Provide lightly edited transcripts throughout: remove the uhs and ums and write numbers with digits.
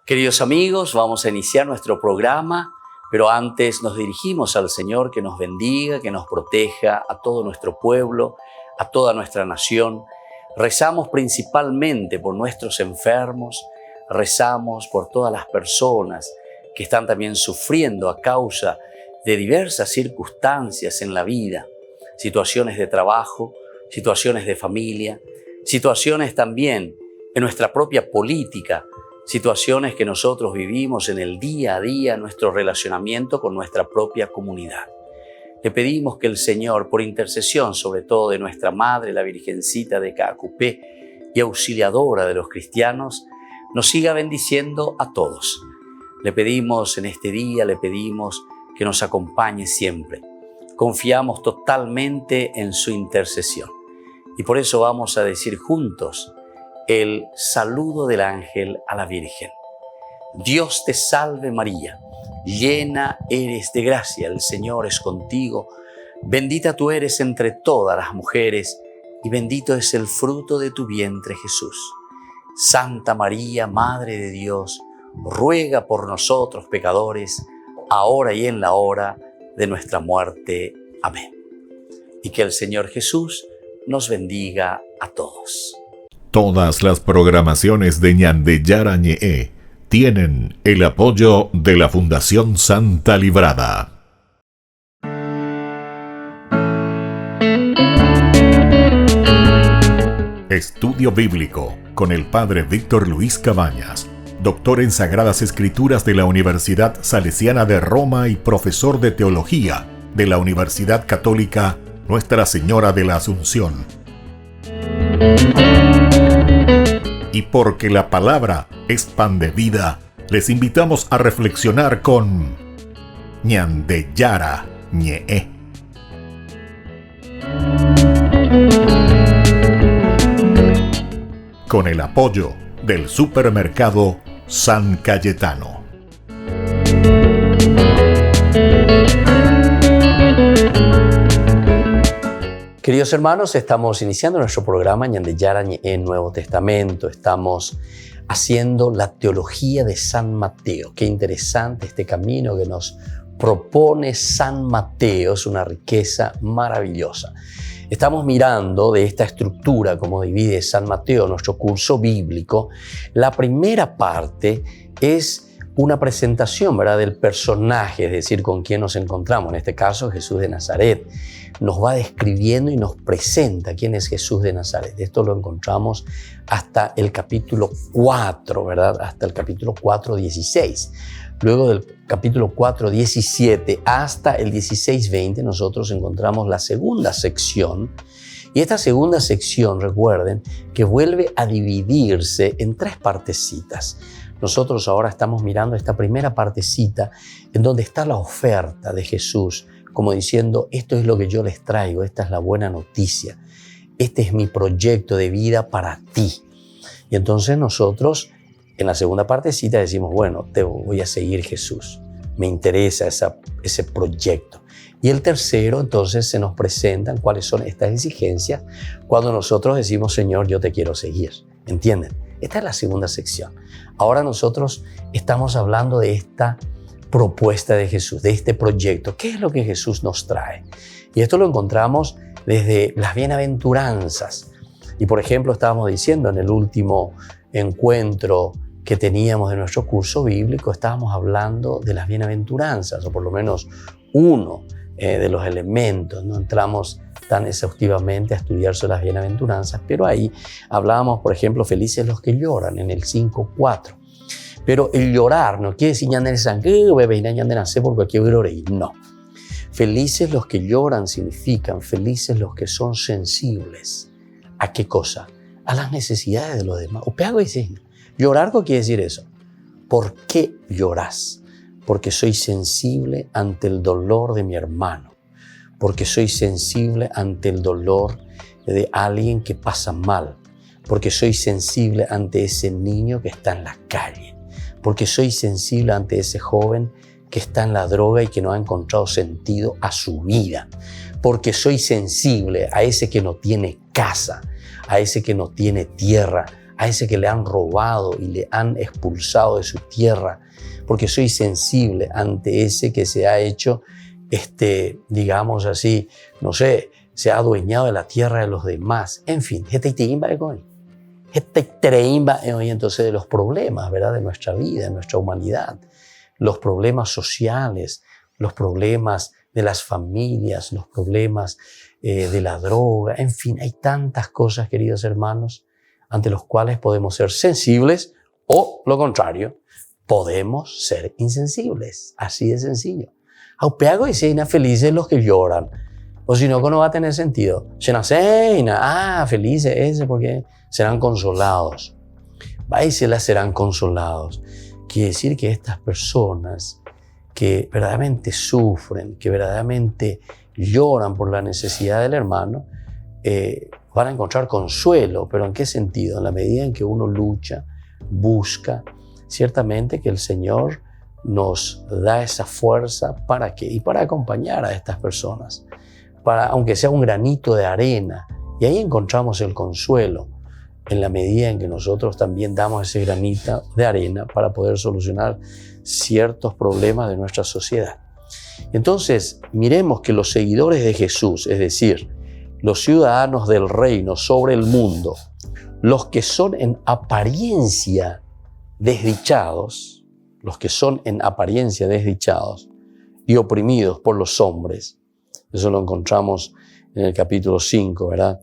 Queridos amigos, vamos a iniciar nuestro programa, pero antes nos dirigimos al Señor que nos bendiga, que nos proteja a todo nuestro pueblo, a toda nuestra nación. Rezamos principalmente por nuestros enfermos, rezamos por todas las personas que están también sufriendo a causa de diversas circunstancias en la vida, situaciones de trabajo, situaciones de familia, situaciones también en nuestra propia política, situaciones que nosotros vivimos en el día a día, nuestro relacionamiento con nuestra propia comunidad. Le pedimos que el Señor, por intercesión sobre todo de nuestra Madre, la Virgencita de Caacupé y auxiliadora de los cristianos, nos siga bendiciendo a todos. Le pedimos en este día, le pedimos que nos acompañe siempre. Confiamos totalmente en su intercesión. Y por eso vamos a decir juntos el saludo del ángel a la Virgen. Dios te salve María, llena eres de gracia, el Señor es contigo. Bendita tú eres entre todas las mujeres y bendito es el fruto de tu vientre Jesús. Santa María, Madre de Dios, ruega por nosotros pecadores, ahora y en la hora de nuestra muerte. Amén. Y que el Señor Jesús nos bendiga a todos. Todas las programaciones de Ñandeyara Ñe'e tienen el apoyo de la Fundación Santa Librada. Estudio Bíblico con el Padre Víctor Luis Cabañas, doctor en Sagradas Escrituras de la Universidad Salesiana de Roma y profesor de Teología de la Universidad Católica Nuestra Señora de la Asunción. Y porque la palabra es pan de vida, les invitamos a reflexionar con Ñandeyara Ñe'e. Con el apoyo del supermercado San Cayetano. Queridos hermanos, estamos iniciando nuestro programa Ñandeyara Ñe'e Nuevo Testamento. Estamos haciendo la teología de San Mateo. Qué interesante este camino que nos propone San Mateo. Es una riqueza maravillosa. Estamos mirando de esta estructura, como divide San Mateo nuestro curso bíblico. La primera parte es una presentación, ¿verdad?, del personaje, es decir, con quién nos encontramos. En este caso, Jesús de Nazaret. Nos va describiendo y nos presenta quién es Jesús de Nazaret. Esto lo encontramos hasta el capítulo 4, ¿verdad? Hasta el capítulo 4:16. Luego del capítulo 4:17 hasta el 16:20 nosotros encontramos la segunda sección. Y esta segunda sección, recuerden, que vuelve a dividirse en tres partecitas. Nosotros ahora estamos mirando esta primera partecita en donde está la oferta de Jesús, como diciendo, esto es lo que yo les traigo, esta es la buena noticia, este es mi proyecto de vida para ti. Y entonces nosotros en la segunda partecita decimos, bueno, te voy a seguir Jesús, me interesa ese proyecto. Y el tercero, entonces se nos presentan cuáles son estas exigencias cuando nosotros decimos, Señor, yo te quiero seguir. ¿Entienden? Esta es la segunda sección. Ahora nosotros estamos hablando de esta propuesta de Jesús, de este proyecto. ¿Qué es lo que Jesús nos trae? Y esto lo encontramos desde las bienaventuranzas. Y por ejemplo, estábamos diciendo en el último encuentro que teníamos en nuestro curso bíblico, estábamos hablando de las bienaventuranzas, o por lo menos uno de los elementos. No entramos tan exhaustivamente a estudiar sobre las bienaventuranzas, pero ahí hablábamos, por ejemplo, felices los que lloran, en el 5:4. Pero el llorar no quiere decir por cualquier llore. No. Felices los que lloran significan felices los que son sensibles. ¿A qué cosa? A las necesidades de los demás. Llorar, ¿qué quiere decir eso? ¿Por qué lloras? Porque soy sensible ante el dolor de mi hermano. Porque soy sensible ante el dolor de alguien que pasa mal. Porque soy sensible ante ese niño que está en la calle. Porque soy sensible ante ese joven que está en la droga y que no ha encontrado sentido a su vida. Porque soy sensible a ese que no tiene casa, a ese que no tiene tierra, a ese que le han robado y le han expulsado de su tierra, porque soy sensible ante ese que se ha hecho, digamos así, no sé, se ha adueñado de la tierra de los demás. En fin, entonces de los problemas, ¿verdad?, de nuestra vida, de nuestra humanidad, los problemas sociales, los problemas de las familias, los problemas de la droga, en fin, hay tantas cosas, queridos hermanos, ante los cuales podemos ser sensibles o, lo contrario, podemos ser insensibles. Así de sencillo. Aupeago y seina felices los que lloran. O si no, no va a tener sentido. Seina, felices ese porque serán consolados. Váiselas serán consolados. Quiere decir que estas personas que verdaderamente sufren, que verdaderamente lloran por la necesidad del hermano, van a encontrar consuelo. ¿Pero en qué sentido? En la medida en que uno lucha, busca, ciertamente que el Señor nos da esa fuerza. ¿Para qué? Y para acompañar a estas personas, aunque sea un granito de arena. Y ahí encontramos el consuelo, en la medida en que nosotros también damos ese granito de arena para poder solucionar ciertos problemas de nuestra sociedad. Entonces, miremos que los seguidores de Jesús, es decir, los ciudadanos del reino sobre el mundo, los que son en apariencia desdichados, y oprimidos por los hombres, eso lo encontramos en el capítulo 5, ¿verdad?,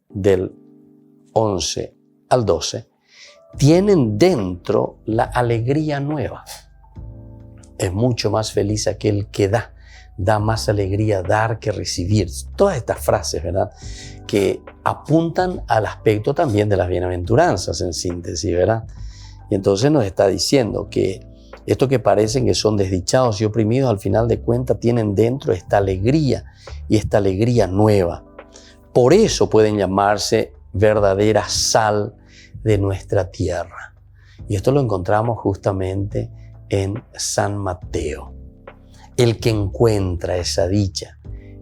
del 11 al 12, tienen dentro la alegría nueva. Es mucho más feliz aquel que da más alegría dar que recibir. Todas estas frases, ¿verdad?, que apuntan al aspecto también de las bienaventuranzas en síntesis, ¿verdad? Y entonces nos está diciendo que estos que parecen que son desdichados y oprimidos, al final de cuentas tienen dentro esta alegría y esta alegría nueva. Por eso pueden llamarse verdadera sal de nuestra tierra. Y esto lo encontramos justamente en San Mateo. El que encuentra esa dicha,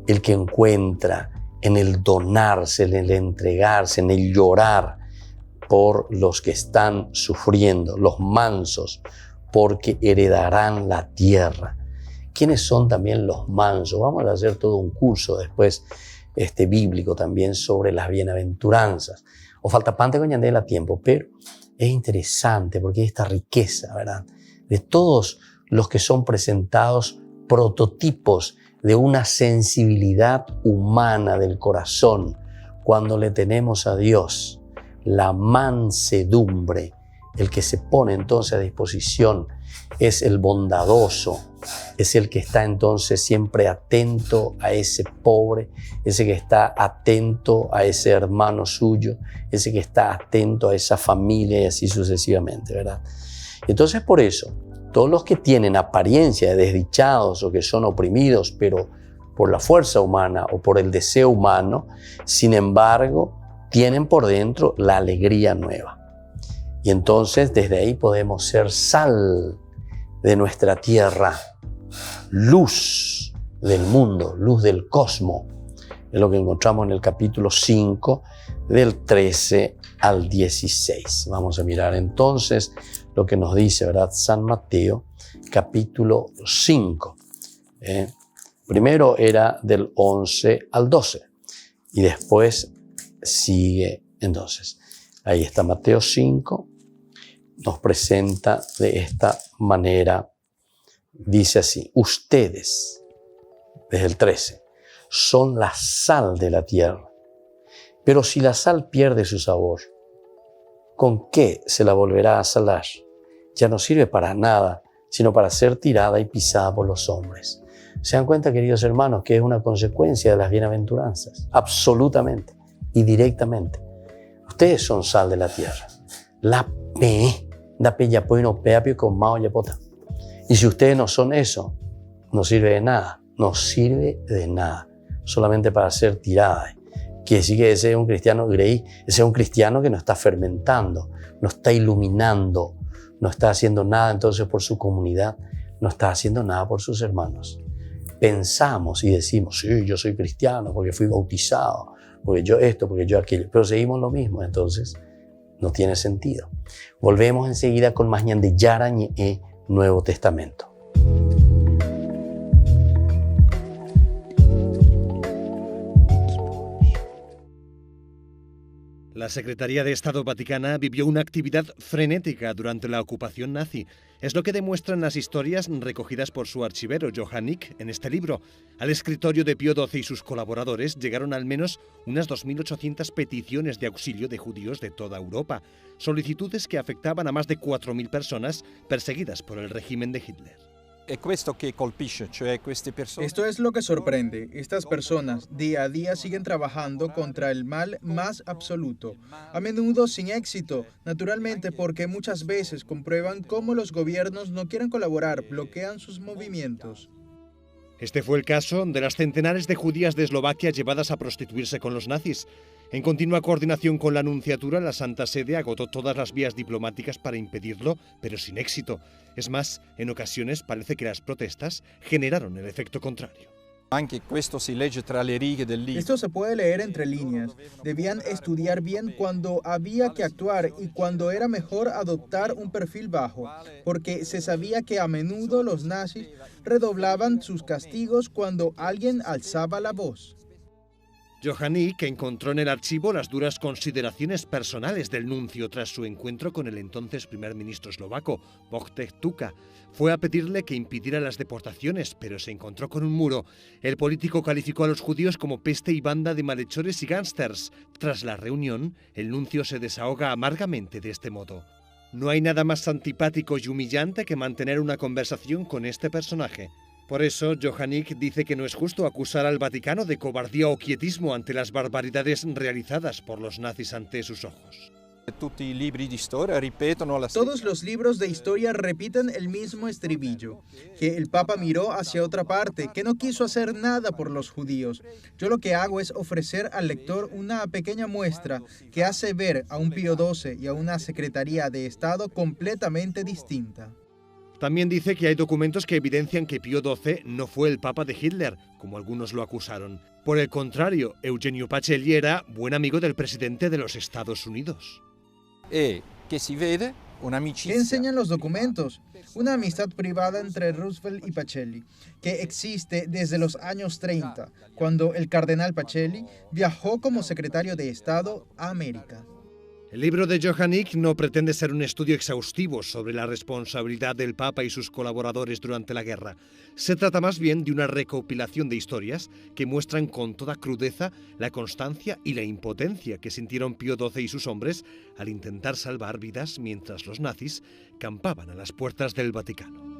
el que encuentra en el donarse, en el entregarse, en el llorar por los que están sufriendo, los mansos, porque heredarán la tierra. ¿Quiénes son también los mansos? Vamos a hacer todo un curso después bíblico también sobre las bienaventuranzas. O falta pante con yandela tiempo, pero es interesante porque hay esta riqueza, ¿verdad?, de todos los que son presentados prototipos de una sensibilidad humana del corazón cuando le tenemos a Dios, la mansedumbre. El que se pone entonces a disposición es el bondadoso, es el que está entonces siempre atento a ese pobre, ese que está atento a ese hermano suyo, ese que está atento a esa familia y así sucesivamente, ¿verdad? Entonces por eso, todos los que tienen apariencia de desdichados o que son oprimidos, pero por la fuerza humana o por el deseo humano, sin embargo, tienen por dentro la alegría nueva. Y entonces desde ahí podemos ser sal de nuestra tierra, luz del mundo, luz del cosmos. Es lo que encontramos en el capítulo 5, del 13 al 16. Vamos a mirar entonces lo que nos dice, ¿verdad?, San Mateo, capítulo 5. Primero era del 11 al 12 y después sigue entonces. Ahí está Mateo 5. Nos presenta de esta manera, dice así: ustedes, desde el 13, son la sal de la tierra, pero si la sal pierde su sabor, ¿con qué se la volverá a salar? Ya no sirve para nada, sino para ser tirada y pisada por los hombres. ¿Se dan cuenta, queridos hermanos, que es una consecuencia de las bienaventuranzas? Absolutamente y directamente. Ustedes son sal de la tierra. La pe, da pe ya no peapio con mao ya pota. Y si ustedes no son eso, no sirve de nada. No sirve de nada. Solamente para ser tirada. Quiere decir que ese es un cristiano ese es un cristiano que no está fermentando, no está iluminando, no está haciendo nada entonces por su comunidad, no está haciendo nada por sus hermanos. Pensamos y decimos, sí, yo soy cristiano porque fui bautizado, porque yo esto, porque yo aquello, pero seguimos lo mismo. Entonces No tiene sentido. Volvemos enseguida con más ñande Yarañe Nuevo Testamento. La Secretaría de Estado Vaticana vivió una actividad frenética durante la ocupación nazi. Es lo que demuestran las historias recogidas por su archivero, Johann Nick, en este libro. Al escritorio de Pío XII y sus colaboradores llegaron al menos unas 2.800 peticiones de auxilio de judíos de toda Europa, solicitudes que afectaban a más de 4.000 personas perseguidas por el régimen de Hitler. Esto es lo que sorprende. Estas personas día a día siguen trabajando contra el mal más absoluto, a menudo sin éxito, naturalmente porque muchas veces comprueban cómo los gobiernos no quieren colaborar, bloquean sus movimientos. Este fue el caso de las centenares de judías de Eslovaquia llevadas a prostituirse con los nazis. En continua coordinación con la Nunciatura, la Santa Sede agotó todas las vías diplomáticas para impedirlo, pero sin éxito. Es más, en ocasiones parece que las protestas generaron el efecto contrario. Esto se puede leer entre líneas. Debían estudiar bien cuando había que actuar y cuando era mejor adoptar un perfil bajo, porque se sabía que a menudo los nazis redoblaban sus castigos cuando alguien alzaba la voz. Johann Nick encontró en el archivo las duras consideraciones personales del nuncio tras su encuentro con el entonces primer ministro eslovaco, Wojciech Tuka. Fue a pedirle que impidiera las deportaciones, pero se encontró con un muro. El político calificó a los judíos como peste y banda de malhechores y gángsters. Tras la reunión, el nuncio se desahoga amargamente de este modo. No hay nada más antipático y humillante que mantener una conversación con este personaje. Por eso, Johann Nick dice que no es justo acusar al Vaticano de cobardía o quietismo ante las barbaridades realizadas por los nazis ante sus ojos. Todos los libros de historia repiten el mismo estribillo, que el Papa miró hacia otra parte, que no quiso hacer nada por los judíos. Yo lo que hago es ofrecer al lector una pequeña muestra que hace ver a un Pío XII y a una Secretaría de Estado completamente distinta. También dice que hay documentos que evidencian que Pío XII no fue el papa de Hitler, como algunos lo acusaron. Por el contrario, Eugenio Pacelli era buen amigo del presidente de los Estados Unidos. ¿Qué enseñan los documentos? Una amistad privada entre Roosevelt y Pacelli, que existe desde los años 30, cuando el cardenal Pacelli viajó como secretario de Estado a América. El libro de Johann Nick no pretende ser un estudio exhaustivo sobre la responsabilidad del Papa y sus colaboradores durante la guerra. Se trata más bien de una recopilación de historias que muestran con toda crudeza la constancia y la impotencia que sintieron Pío XII y sus hombres al intentar salvar vidas mientras los nazis campaban a las puertas del Vaticano.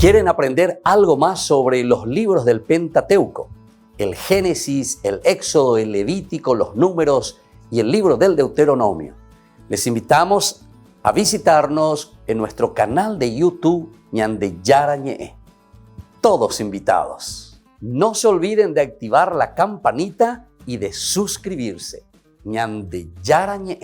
¿Quieren aprender algo más sobre los libros del Pentateuco? El Génesis, el Éxodo, el Levítico, los Números y el libro del Deuteronomio. Les invitamos a visitarnos en nuestro canal de YouTube ñande Yarañe. Todos invitados. No se olviden de activar la campanita y de suscribirse. ñande Yarañe.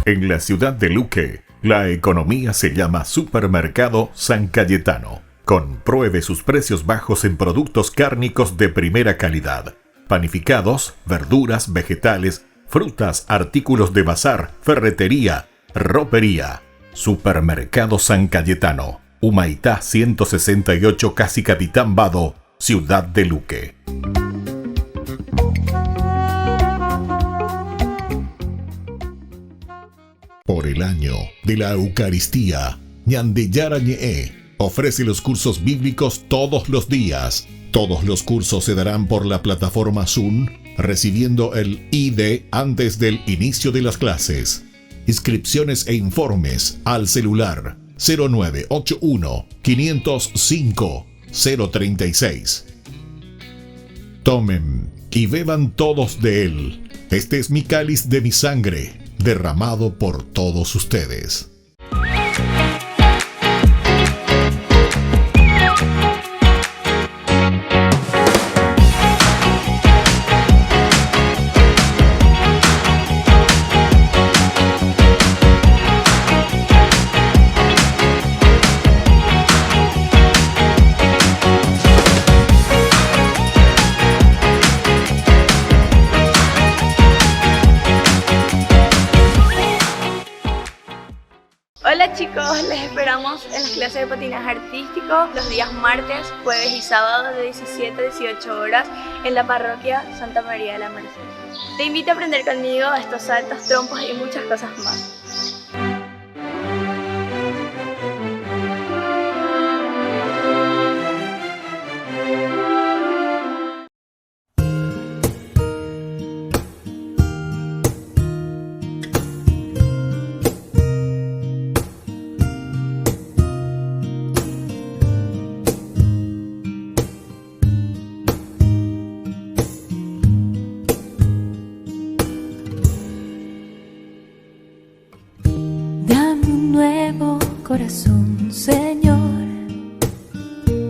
En la ciudad de Luque, la economía se llama Supermercado San Cayetano. Compruebe sus precios bajos en productos cárnicos de primera calidad. Panificados, verduras, vegetales, frutas, artículos de bazar, ferretería, ropería. Supermercado San Cayetano. Humaitá 168, Casi Capitán Vado, ciudad de Luque. Por el año de la Eucaristía, ñande Yarañe ofrece los cursos bíblicos todos los días. Todos los cursos se darán por la plataforma Zoom, recibiendo el ID antes del inicio de las clases. Inscripciones e informes al celular 0981 505 036. Tomen y beban todos de él. Este es mi cáliz de mi sangre, derramado por todos ustedes. Chicos, les esperamos en las clases de patinaje artístico los días martes, jueves y sábados de 17 a 18 horas en la parroquia Santa María de la Merced. Te invito a aprender conmigo estos saltos, trompos y muchas cosas más. Corazón, Señor,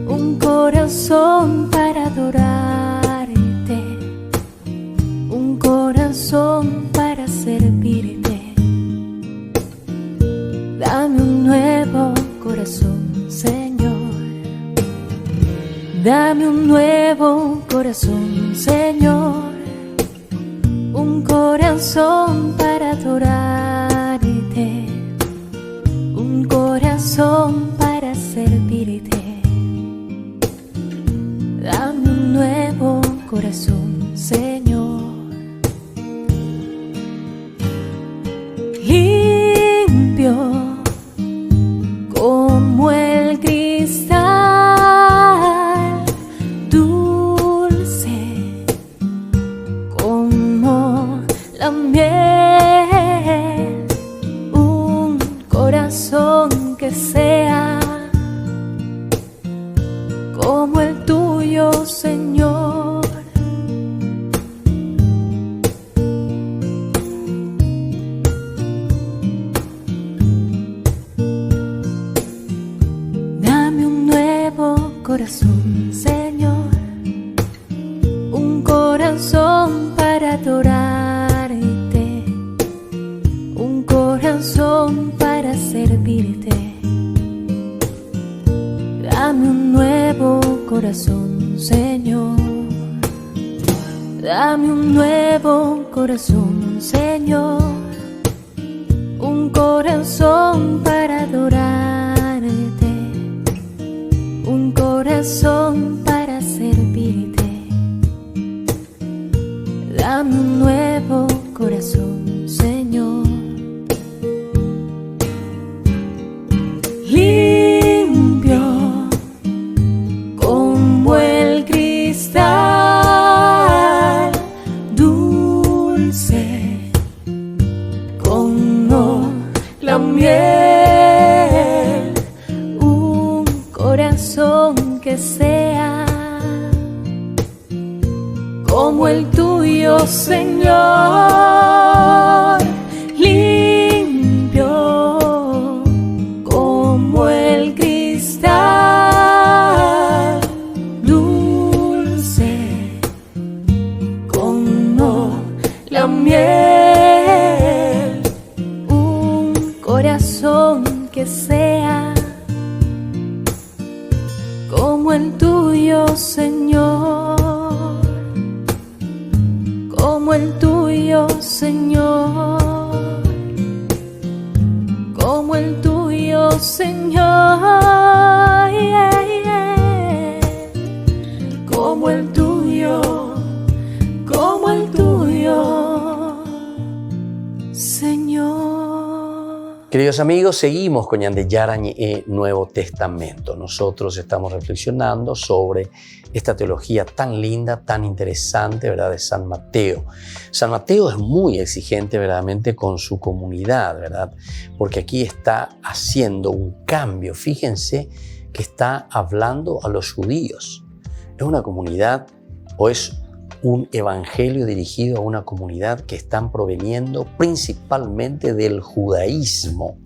un corazón para adorarte, un corazón para servirte. Dame un nuevo corazón, Señor. Dame un nuevo corazón, Señor, un corazón para adorarte, un corazón para servirte. Dame un nuevo corazón, Señor. Limpio como el cristal, dulce como la miel, un corazón que sea como el tuyo, Señor. Dame un nuevo corazón, Señor, un corazón para adorarte, un corazón para servirte. Dame un nuevo corazón, Señor. Dame un nuevo corazón, Señor, un corazón para adorarte, un corazón para servirte. Dame un nuevo corazón, Señor. Limpio como el cristal, dulce como la miel, un corazón que sea como el tuyo, Señor. Limpio como el cristal, dulce como la miel, un corazón que sea como el tuyo, Señor, como el tuyo, Señor, como el tuyo, Señor, como el tuyo, como el tuyo, Señor. Queridos amigos, seguimos con Ñande Yarañ Nuevo Testamento. Nosotros estamos reflexionando sobre esta teología tan linda, tan interesante, ¿verdad?, de San Mateo. San Mateo es muy exigente verdaderamente con su comunidad, ¿verdad?, porque aquí está haciendo un cambio. Fíjense que está hablando a los judíos. Es una comunidad o es un evangelio dirigido a una comunidad que están proveniendo principalmente del judaísmo.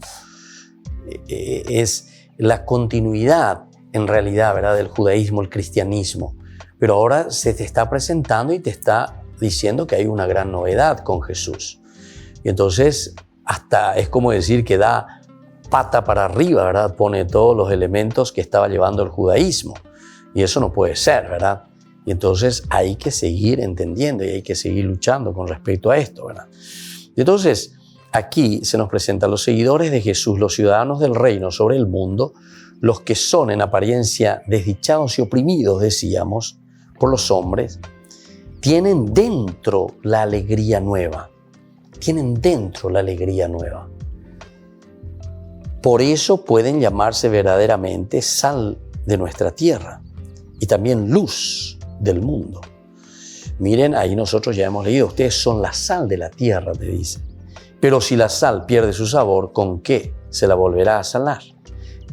Es la continuidad, en realidad, ¿verdad?, del judaísmo, el cristianismo. Pero ahora se te está presentando y te está diciendo que hay una gran novedad con Jesús. Y entonces, hasta es como decir que da pata para arriba, ¿verdad? Pone todos los elementos que estaba llevando el judaísmo. Y eso no puede ser, ¿verdad? Y entonces hay que seguir entendiendo y hay que seguir luchando con respecto a esto, ¿verdad? Y entonces, aquí se nos presenta a los seguidores de Jesús, los ciudadanos del reino sobre el mundo, los que son en apariencia desdichados y oprimidos, decíamos, por los hombres, tienen dentro la alegría nueva. Tienen dentro la alegría nueva. Por eso pueden llamarse verdaderamente sal de nuestra tierra y también luz del mundo. Miren, ahí nosotros ya hemos leído, ustedes son la sal de la tierra, te dice. Pero si la sal pierde su sabor, ¿con qué se la volverá a salar?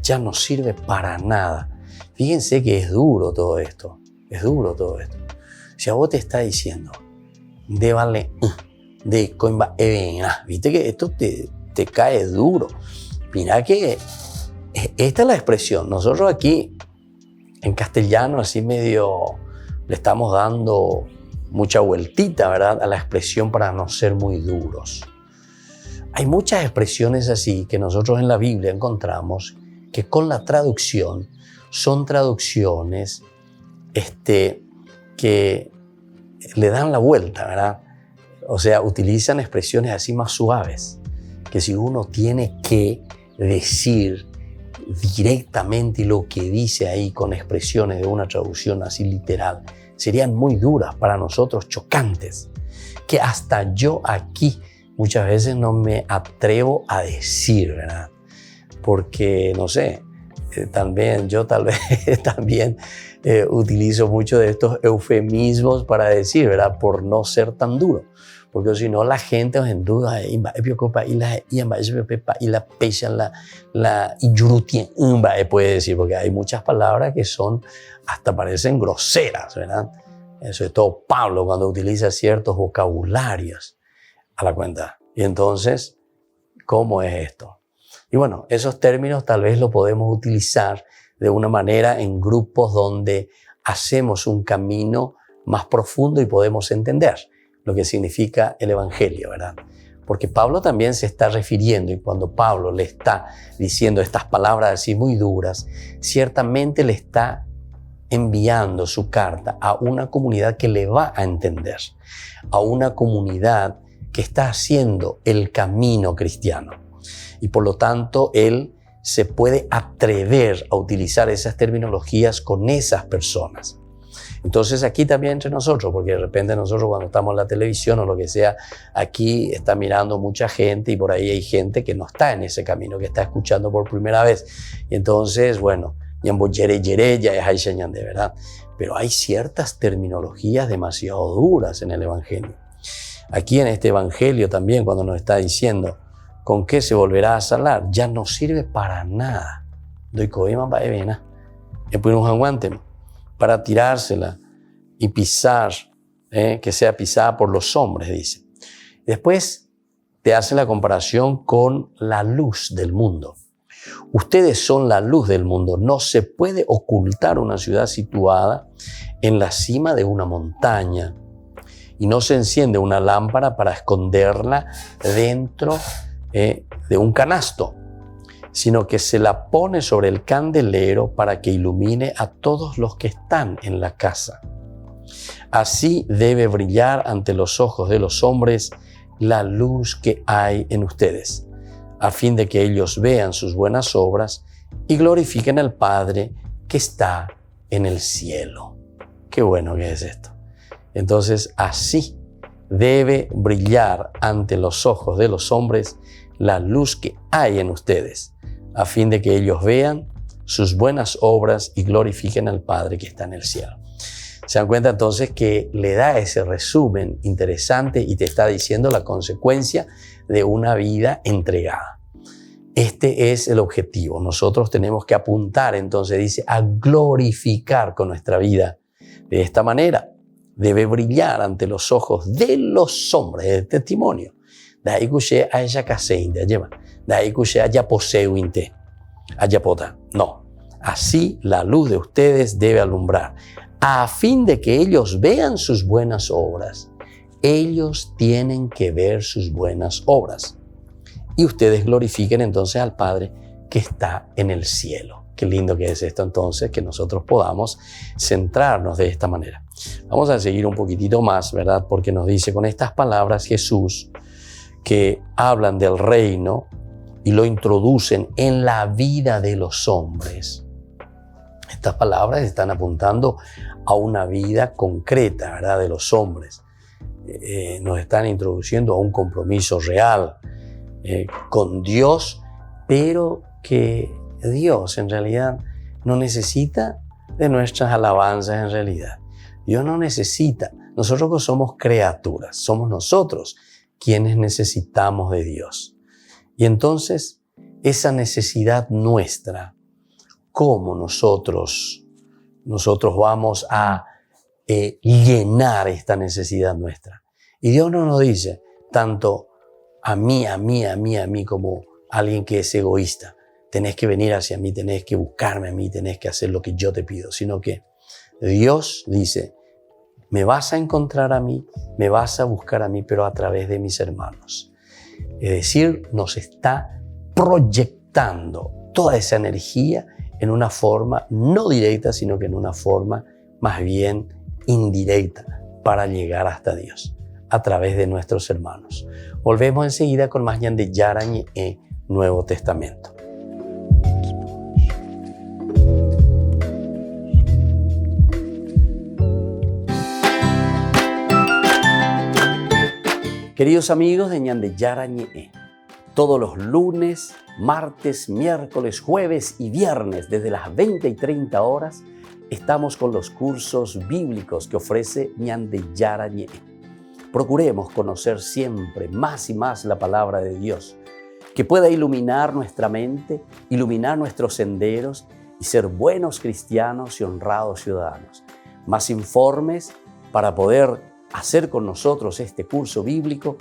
Ya no sirve para nada. Fíjense que es duro todo esto. Es duro todo esto. Si a vos te está diciendo, débale de coimba evena, viste que esto te cae duro. Mira que esta es la expresión. Nosotros aquí, en castellano, así medio le estamos dando mucha vueltita, ¿verdad?, a la expresión para no ser muy duros. Hay muchas expresiones así que nosotros en la Biblia encontramos que con la traducción son traducciones que le dan la vuelta, ¿verdad? O sea, utilizan expresiones así más suaves, que si uno tiene que decir directamente lo que dice ahí con expresiones de una traducción así literal, serían muy duras para nosotros, chocantes, que hasta yo aquí muchas veces no me atrevo a decir, ¿verdad? Porque, no sé, yo tal vez también utilizo mucho de estos eufemismos para decir, ¿verdad? Por no ser tan duro. Porque si no, la gente en duda y la pecha la yurutien puede decir, porque hay muchas palabras que son hasta parecen groseras, ¿verdad? Sobre todo Pablo cuando utiliza ciertos vocabularios a la cuenta. Y entonces, ¿cómo es esto? Y bueno, esos términos tal vez lo podemos utilizar de una manera en grupos donde hacemos un camino más profundo y podemos entender lo que significa el Evangelio, ¿verdad? Porque Pablo también se está refiriendo, y cuando Pablo le está diciendo estas palabras así muy duras, ciertamente le está enviando su carta a una comunidad que le va a entender, a una comunidad que está haciendo el camino cristiano. Y por lo tanto, él se puede atrever a utilizar esas terminologías con esas personas. Entonces aquí también entre nosotros, porque de repente nosotros cuando estamos en la televisión o lo que sea, aquí está mirando mucha gente y por ahí hay gente que no está en ese camino, que está escuchando por primera vez. Y entonces, bueno, ya es de verdad. Pero hay ciertas terminologías demasiado duras en el Evangelio. Aquí en este Evangelio también cuando nos está diciendo con qué se volverá a salar, ya no sirve para nada. Para tirársela y pisar, que sea pisada por los hombres, dice. Después te hace la comparación con la luz del mundo. Ustedes son la luz del mundo. No se puede ocultar una ciudad situada en la cima de una montaña y no se enciende una lámpara para esconderla dentro de un canasto, sino que se la pone sobre el candelero para que ilumine a todos los que están en la casa. Así debe brillar ante los ojos de los hombres la luz que hay en ustedes, a fin de que ellos vean sus buenas obras y glorifiquen al Padre que está en el cielo. Qué bueno que es esto. Entonces, así debe brillar ante los ojos de los hombres la luz que hay en ustedes, a fin de que ellos vean sus buenas obras y glorifiquen al Padre que está en el cielo. Se dan cuenta entonces que le da ese resumen interesante y te está diciendo la consecuencia de una vida entregada. Este es el objetivo. Nosotros tenemos que apuntar, entonces dice, a glorificar con nuestra vida. De esta manera debe brillar ante los ojos de los hombres, el testimonio. De ahí que a ella caseinte, de ahí que haya poseuinte, haya pota. No, así la luz de ustedes debe alumbrar, a fin de que ellos vean sus buenas obras. Ellos tienen que ver sus buenas obras. Y ustedes glorifiquen entonces al Padre que está en el cielo. Qué lindo que es esto entonces, que nosotros podamos centrarnos de esta manera. Vamos a seguir un poquitito más, ¿verdad? Porque nos dice con estas palabras Jesús que hablan del reino y lo introducen en la vida de los hombres. Estas palabras están apuntando a una vida concreta, ¿verdad?, de los hombres. Nos están introduciendo a un compromiso real con Dios, pero que Dios en realidad no necesita de nuestras alabanzas en realidad. Dios no necesita. Nosotros que somos criaturas, somos nosotros quienes necesitamos de Dios. Y entonces, esa necesidad nuestra, ¿cómo nosotros vamos a llenar esta necesidad nuestra? Y Dios no nos dice tanto a mí como alguien que es egoísta. Tenés que venir hacia mí, tenés que buscarme a mí, tenés que hacer lo que yo te pido. Sino que Dios dice, me vas a encontrar a mí, me vas a buscar a mí, pero a través de mis hermanos. Es decir, nos está proyectando toda esa energía en una forma no directa, sino que en una forma más bien indirecta para llegar hasta Dios, a través de nuestros hermanos. Volvemos enseguida con más Ñande Yarañe Nuevo Testamento. Queridos amigos de Ñande Yarañe, todos los lunes, martes, miércoles, jueves y viernes desde las 20 y 30 horas estamos con los cursos bíblicos que ofrece Ñande Yarañe. Procuremos conocer siempre más y más la palabra de Dios, que pueda iluminar nuestra mente, iluminar nuestros senderos y ser buenos cristianos y honrados ciudadanos. Más informes para poder hacer con nosotros este curso bíblico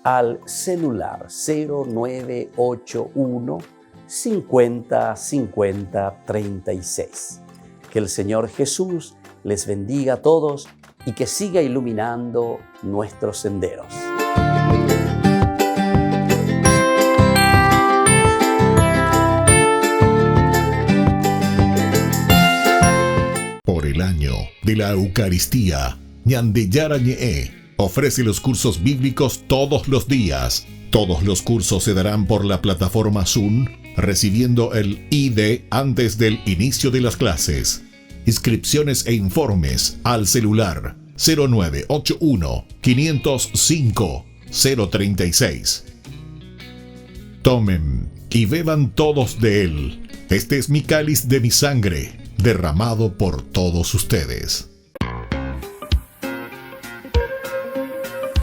al celular 0981 50 50 36. Que el Señor Jesús les bendiga a todos y que siga iluminando nuestros senderos. Por el año de la Eucaristía, Ñande Yarañe ofrece los cursos bíblicos todos los días. Todos los cursos se darán por la plataforma Zoom, recibiendo el ID antes del inicio de las clases. Inscripciones e informes al celular 0981 505 036. Tomen y beban todos de él. Este es mi cáliz de mi sangre, derramado por todos ustedes.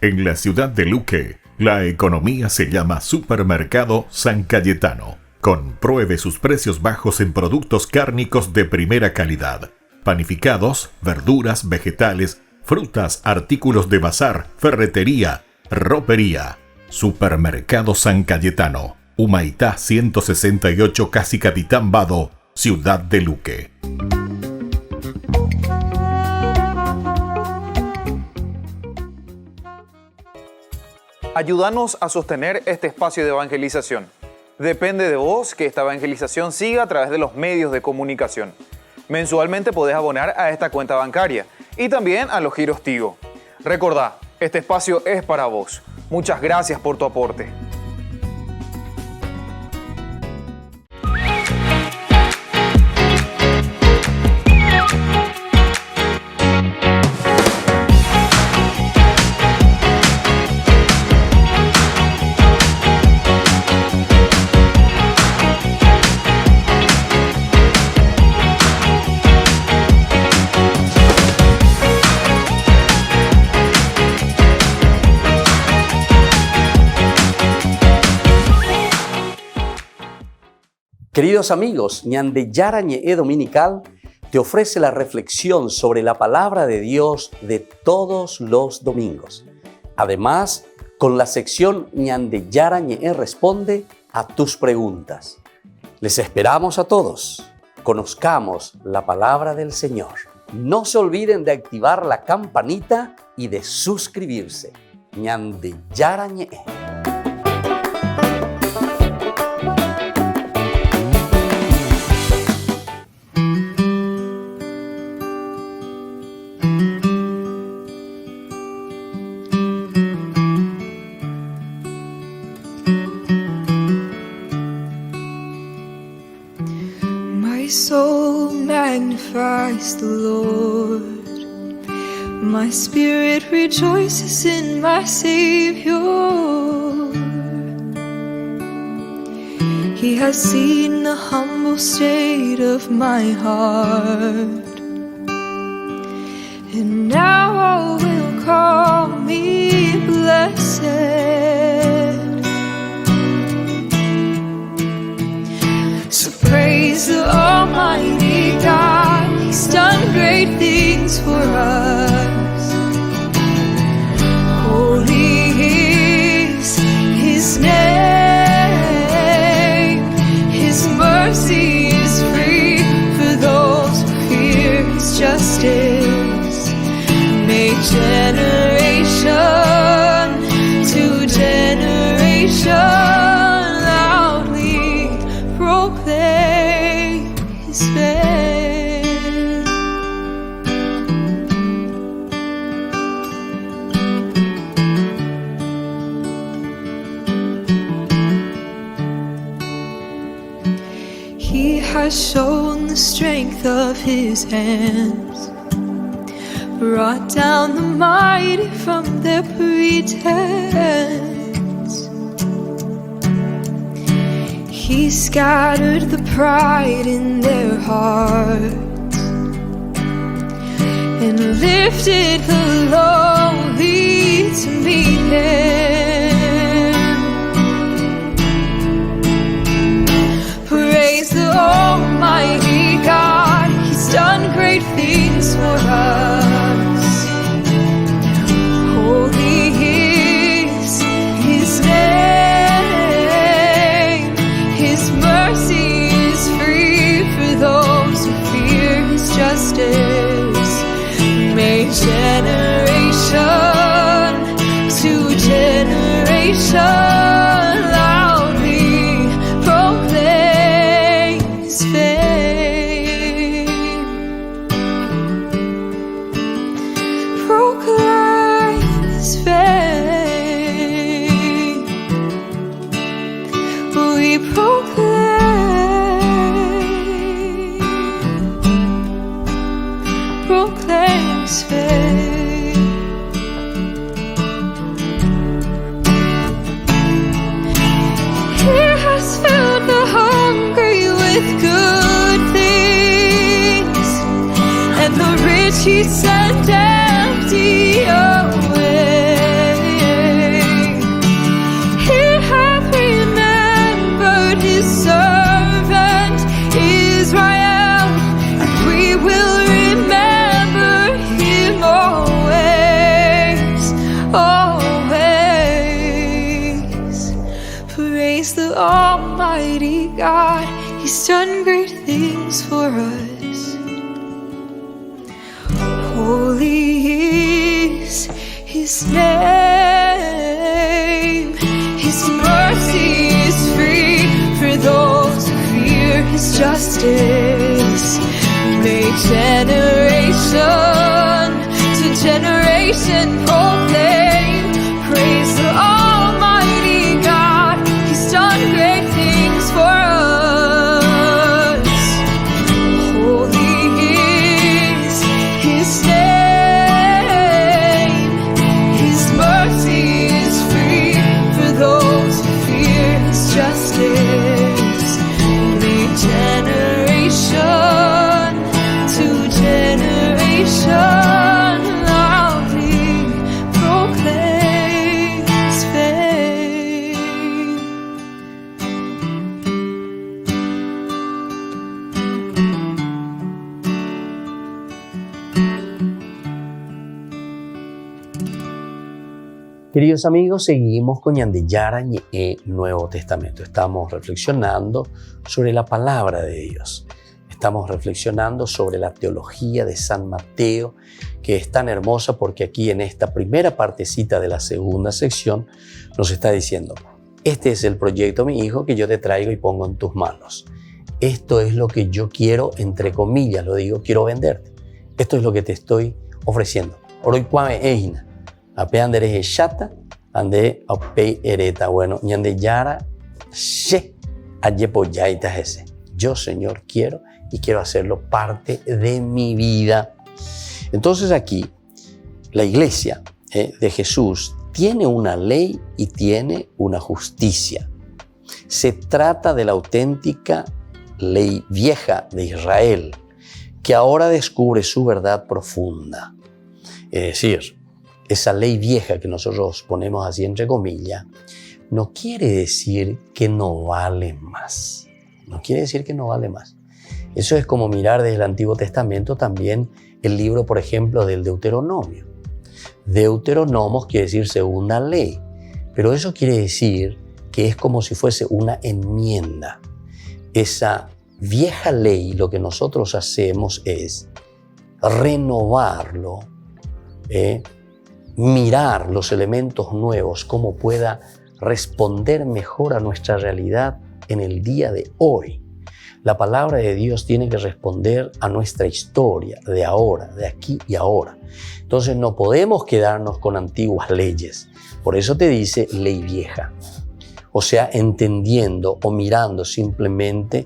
En la ciudad de Luque, la economía se llama Supermercado San Cayetano. Compruebe sus precios bajos en productos cárnicos de primera calidad. Panificados, verduras, vegetales, frutas, artículos de bazar, ferretería, ropería. Supermercado San Cayetano, Humaitá 168, Casi Capitán Vado, ciudad de Luque. Ayúdanos a sostener este espacio de evangelización. Depende de vos que esta evangelización siga a través de los medios de comunicación. Mensualmente podés abonar a esta cuenta bancaria y también a los giros Tigo. Recordá, este espacio es para vos. Muchas gracias por tu aporte. Queridos amigos, Ñande Yarañe Dominical te ofrece la reflexión sobre la palabra de Dios de todos los domingos. Además, con la sección Ñande Yarañe responde a tus preguntas. Les esperamos a todos. Conozcamos la palabra del Señor. No se olviden de activar la campanita y de suscribirse. Ñande Yarañe. soul magnifies the Lord. My spirit rejoices in my Savior. He has seen the humble state of my heart, and now all will call me blessed. So praise the Almighty God, He's done great things for us. Holy is His name, His mercy is free for those who fear His justice. May generation to generation loudly proclaim His fame. He has shown the strength of His hands, brought down the mighty from their pretense. He scattered the pride in their hearts and lifted the lowly to meet Him. Praise the Almighty God, He's done great things for us. Holy is His name, His mercy is free for those who fear His justice. May generation to generation loudly proclaim His fame. Proclaim His fame. We proclaim His fame. He has filled the hungry with good things, and the rich He sent empty away. He hath remembered His servant Israel, and we will remember Him always, always. Praise the Almighty God, He's done great things for us. Holy is His name, His mercy is free for those who fear His justice. May generation to generation proclaim. Praise the Almighty God, He's done great things for us. Holy is His name, His mercy is free for those who fear His justice. May generation to generation loudly proclaim His fame. Queridos amigos, seguimos con Yandeyara y Nuevo Testamento. Estamos reflexionando sobre la palabra de Dios. Estamos reflexionando sobre la teología de San Mateo, que es tan hermosa porque aquí en esta primera partecita de la segunda sección nos está diciendo: este es el proyecto, mi hijo, que yo te traigo y pongo en tus manos. Esto es lo que yo quiero, entre comillas, lo digo, quiero venderte. Esto es lo que te estoy ofreciendo. Oroy cuame eina. Ape andere chata, ande ape ereta. Bueno, Yandeyara she ayepoyaita ese. yo, Señor, quiero hacerlo parte de mi vida. Entonces aquí, la iglesia de Jesús tiene una ley y tiene una justicia. Se trata de la auténtica ley vieja de Israel, que ahora descubre su verdad profunda. Es decir, esa ley vieja que nosotros ponemos así entre comillas, no quiere decir que no vale más. No quiere decir que no vale más. Eso es como mirar desde el Antiguo Testamento también el libro, por ejemplo, del Deuteronomio. Deuteronomos quiere decir segunda ley, pero eso quiere decir que es como si fuese una enmienda. Esa vieja ley, lo que nosotros hacemos es renovarlo, mirar los elementos nuevos, cómo pueda responder mejor a nuestra realidad en el día de hoy. La palabra de Dios tiene que responder a nuestra historia de ahora, de aquí y ahora. Entonces no podemos quedarnos con antiguas leyes. Por eso te dice ley vieja. O sea, entendiendo o mirando simplemente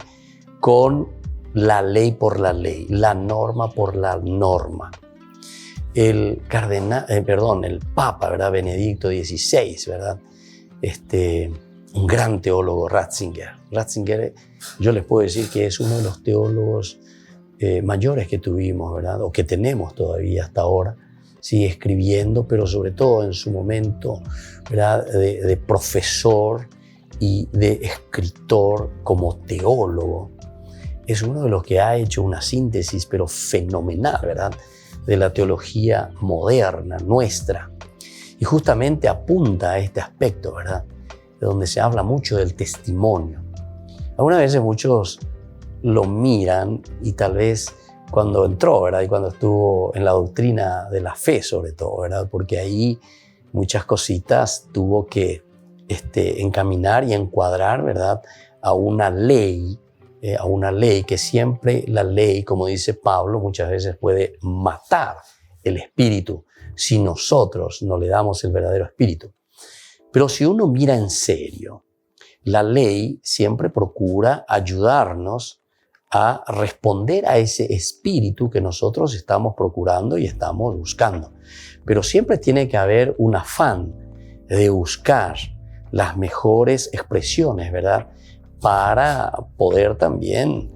con la ley por la ley, la norma por la norma. El Papa, ¿verdad? Benedicto XVI, ¿verdad? Un gran teólogo, Ratzinger. Ratzinger, yo les puedo decir que es uno de los teólogos mayores que tuvimos, ¿verdad? O que tenemos todavía hasta ahora. Sigue escribiendo, pero sobre todo en su momento, ¿verdad? De profesor y de escritor como teólogo. Es uno de los que ha hecho una síntesis, pero fenomenal, ¿verdad? De la teología moderna, nuestra. Y justamente apunta a este aspecto, ¿verdad? De donde se habla mucho del testimonio. Algunas veces muchos lo miran y tal vez cuando entró, ¿verdad? Y cuando estuvo en la doctrina de la fe, sobre todo, ¿verdad? Porque ahí muchas cositas tuvo que encaminar y encuadrar, ¿verdad? A una ley que siempre la ley, como dice Pablo, muchas veces puede matar el espíritu si nosotros no le damos el verdadero espíritu. Pero si uno mira en serio, la ley siempre procura ayudarnos a responder a ese espíritu que nosotros estamos procurando y estamos buscando. Pero siempre tiene que haber un afán de buscar las mejores expresiones, ¿verdad? Para poder también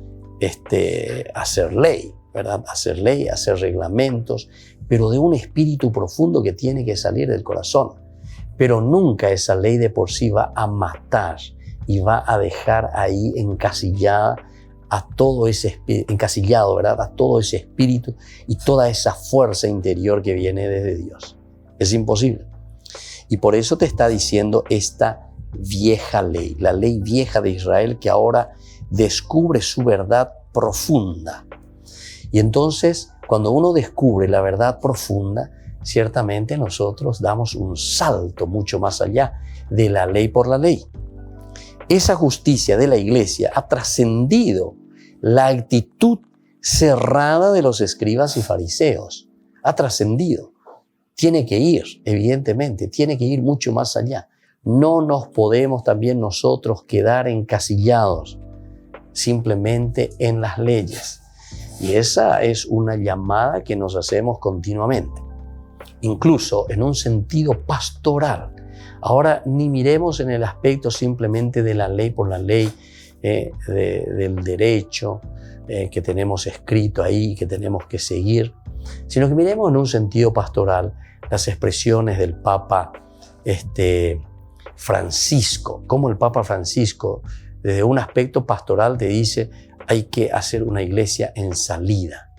hacer ley, ¿verdad? Hacer ley, hacer reglamentos, pero de un espíritu profundo que tiene que salir del corazón. Pero nunca esa ley de por sí va a matar y va a dejar ahí encasillado, ¿verdad? A todo ese espíritu y toda esa fuerza interior que viene desde Dios. Es imposible. Y por eso te está diciendo esta vieja ley, la ley vieja de Israel que ahora descubre su verdad profunda. Y entonces, cuando uno descubre la verdad profunda, ciertamente nosotros damos un salto mucho más allá de la ley por la ley. Esa justicia de la iglesia ha trascendido la actitud cerrada de los escribas y fariseos. Ha trascendido. Tiene que ir, evidentemente, tiene que ir mucho más allá. No nos podemos también nosotros quedar encasillados simplemente en las leyes. Y esa es una llamada que nos hacemos continuamente, incluso en un sentido pastoral. Ahora ni miremos en el aspecto simplemente de la ley por la ley, del derecho que tenemos escrito ahí, que tenemos que seguir, sino que miremos en un sentido pastoral las expresiones del Papa Francisco, como el Papa Francisco desde un aspecto pastoral te dice: hay que hacer una iglesia en salida,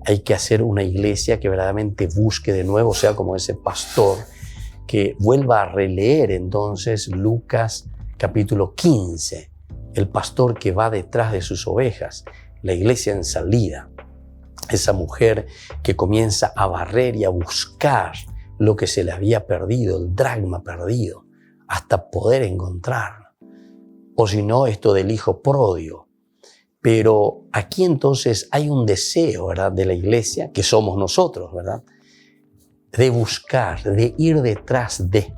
hay que hacer una iglesia que verdaderamente busque de nuevo, o sea, como ese pastor que vuelva a releer entonces Lucas capítulo 15, el pastor que va detrás de sus ovejas, la iglesia en salida, esa mujer que comienza a barrer y a buscar lo que se le había perdido, el dracma perdido, hasta poder encontrarlo. O si no, esto del hijo pródigo. Pero aquí entonces hay un deseo, ¿verdad?, de la iglesia, que somos nosotros, ¿verdad?, de buscar, de ir detrás de.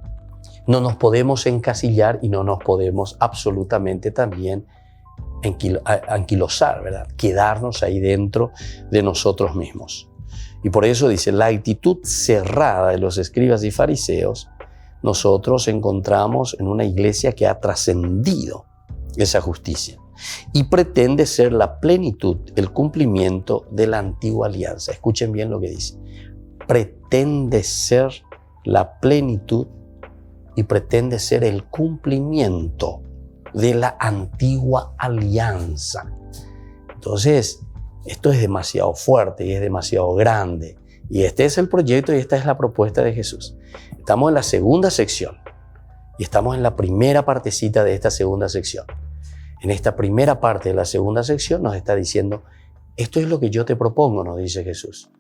No nos podemos encasillar y no nos podemos absolutamente también anquilosar, ¿verdad? Quedarnos ahí dentro de nosotros mismos. Y por eso dice, la actitud cerrada de los escribas y fariseos, nosotros encontramos en una iglesia que ha trascendido esa justicia y pretende ser la plenitud, el cumplimiento de la antigua alianza. Escuchen bien lo que dice. Pretende ser la plenitud y pretende ser el cumplimiento de la antigua alianza. Entonces, esto es demasiado fuerte y es demasiado grande. Y este es el proyecto y esta es la propuesta de Jesús. Estamos en la segunda sección y estamos en la primera partecita de esta segunda sección. En esta primera parte de la segunda sección nos está diciendo, esto es lo que yo te propongo, nos dice Jesús.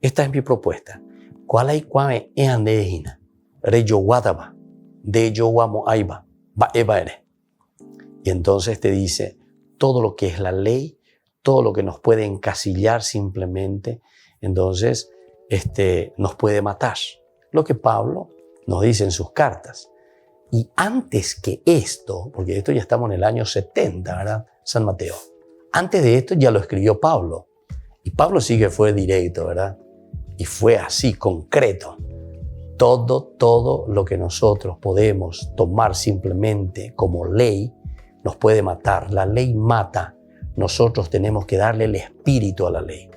Esta es mi propuesta. ¿Cuál hay cuame eandehina? Reyo guataba, de yo guamo aiba, va ebaere. Y entonces te dice todo lo que es la ley, todo lo que nos puede encasillar simplemente, entonces nos puede matar. Lo que Pablo nos dice en sus cartas. Y antes que esto, porque esto ya estamos en el año 70, ¿verdad? San Mateo. Antes de esto ya lo escribió Pablo. Y Pablo sí que fue directo, ¿verdad? Y fue así, concreto. Todo lo que nosotros podemos tomar simplemente como ley nos puede matar. La ley mata. Nosotros tenemos que darle el espíritu a la ley.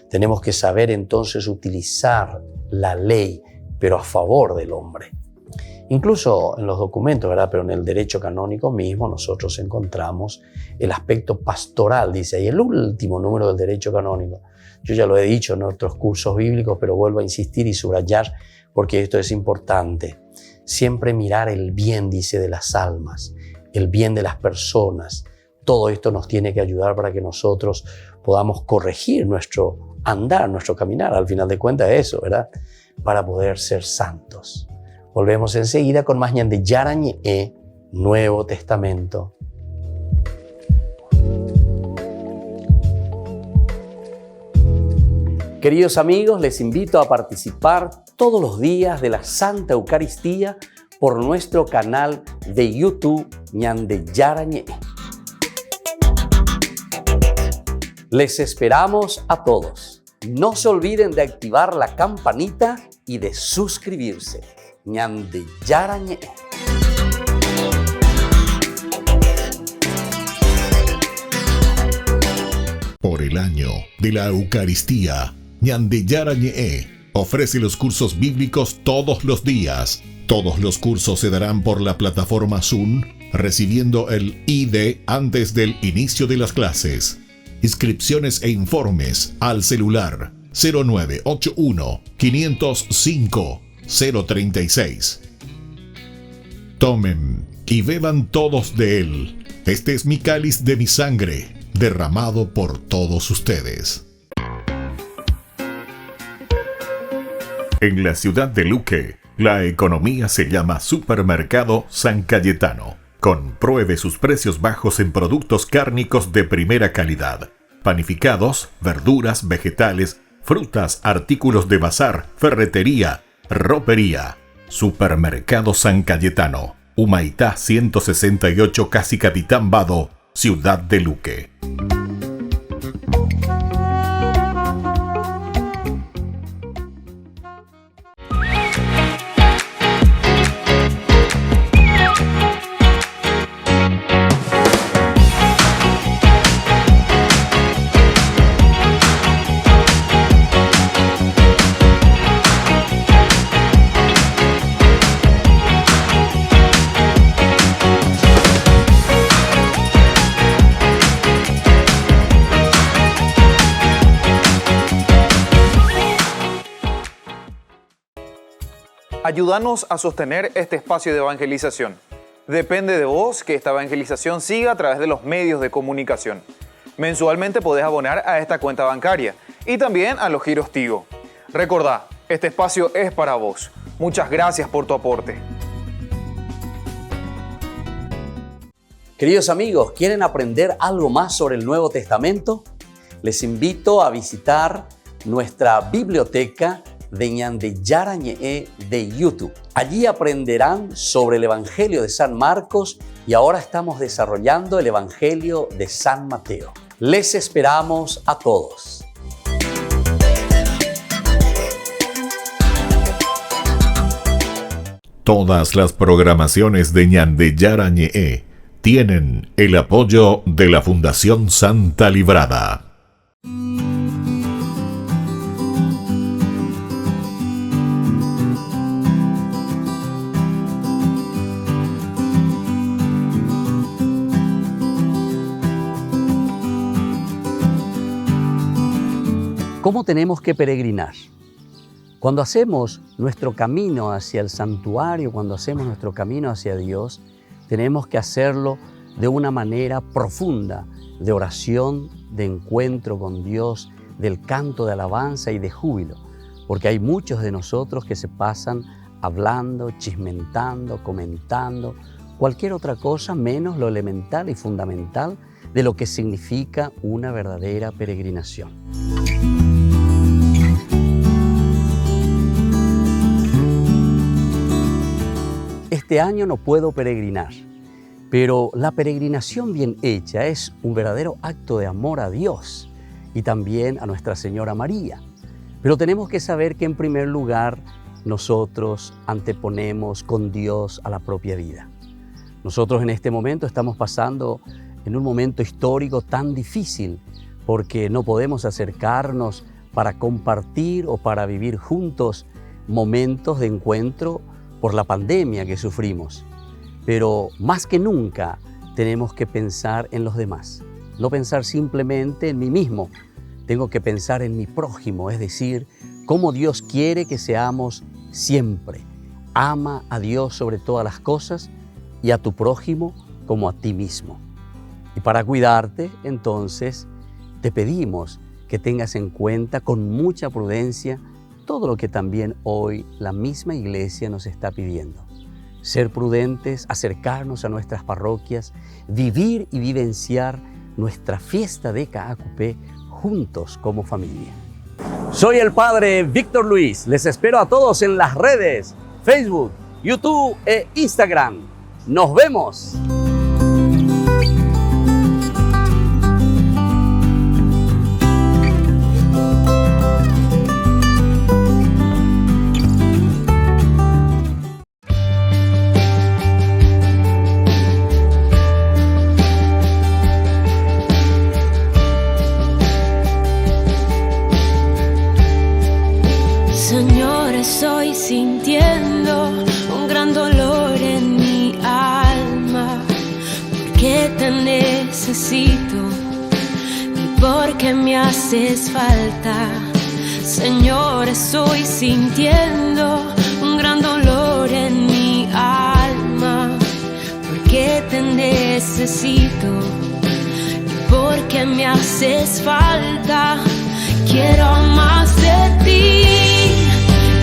Tenemos que saber entonces utilizar la ley, pero a favor del hombre. Incluso en los documentos, ¿verdad? Pero en el derecho canónico mismo nosotros encontramos el aspecto pastoral, dice ahí el último número del derecho canónico. Yo ya lo he dicho en otros cursos bíblicos, pero vuelvo a insistir y subrayar porque esto es importante. Siempre mirar el bien, dice, de las almas, el bien de las personas. Todo esto nos tiene que ayudar para que nosotros podamos corregir nuestro andar, nuestro caminar. Al final de cuentas eso, ¿verdad? Para poder ser santos. Volvemos enseguida con más ñande Yarañe, Nuevo Testamento. Queridos amigos, les invito a participar todos los días de la Santa Eucaristía por nuestro canal de YouTube ñande Yarañe. Les esperamos a todos. No se olviden de activar la campanita y de suscribirse. ñande Yarañe. Por el año de la Eucaristía, ñande Yarañe ofrece los cursos bíblicos todos los días. Todos los cursos se darán por la plataforma Zoom, recibiendo el ID antes del inicio de las clases. Inscripciones e informes al celular 0981 505 036. Tomen y beban todos de él. Este es mi cáliz de mi sangre, derramado por todos ustedes. En la ciudad de Luque, la economía se llama Supermercado San Cayetano. Compruebe sus precios bajos en productos cárnicos de primera calidad. Panificados, verduras, vegetales, frutas, artículos de bazar, ferretería, ropería. Supermercado San Cayetano, Humaitá 168, Casi Capitán Vado, Ciudad de Luque. Ayúdanos a sostener este espacio de evangelización. Depende de vos que esta evangelización siga a través de los medios de comunicación. Mensualmente podés abonar a esta cuenta bancaria y también a los giros Tigo. Recordá, este espacio es para vos. Muchas gracias por tu aporte. Queridos amigos, ¿quieren aprender algo más sobre el Nuevo Testamento? Les invito a visitar nuestra biblioteca de ñande Yarañe de YouTube. Allí aprenderán sobre el Evangelio de San Marcos y ahora estamos desarrollando el Evangelio de San Mateo. Les esperamos a todos. Todas las programaciones de Ñande Yarañe tienen el apoyo de la Fundación Santa Librada. ¿Cómo tenemos que peregrinar? Cuando hacemos nuestro camino hacia el santuario, cuando hacemos nuestro camino hacia Dios, tenemos que hacerlo de una manera profunda, de oración, de encuentro con Dios, del canto de alabanza y de júbilo, porque hay muchos de nosotros que se pasan hablando, chismentando, comentando, cualquier otra cosa menos lo elemental y fundamental de lo que significa una verdadera peregrinación. Este año no puedo peregrinar, pero la peregrinación bien hecha es un verdadero acto de amor a Dios y también a Nuestra Señora María. Pero tenemos que saber que en primer lugar nosotros anteponemos con Dios a la propia vida. Nosotros en este momento estamos pasando en un momento histórico tan difícil porque no podemos acercarnos para compartir o para vivir juntos momentos de encuentro por la pandemia que sufrimos. Pero más que nunca tenemos que pensar en los demás, no pensar simplemente en mí mismo. Tengo que pensar en mi prójimo, es decir, cómo Dios quiere que seamos siempre. Ama a Dios sobre todas las cosas y a tu prójimo como a ti mismo. Y para cuidarte, entonces, te pedimos que tengas en cuenta con mucha prudencia todo lo que también hoy la misma Iglesia nos está pidiendo. Ser prudentes, acercarnos a nuestras parroquias, vivir y vivenciar nuestra fiesta de Caacupé juntos como familia. Soy el Padre Víctor Luis. Les espero a todos en las redes, Facebook, YouTube e Instagram. ¡Nos vemos! Señor, estoy sintiendo un gran dolor en mi alma, porque te necesito y porque me haces falta. Señor, estoy sintiendo un gran dolor en mi alma, porque te necesito y porque me haces falta. Quiero más de ti.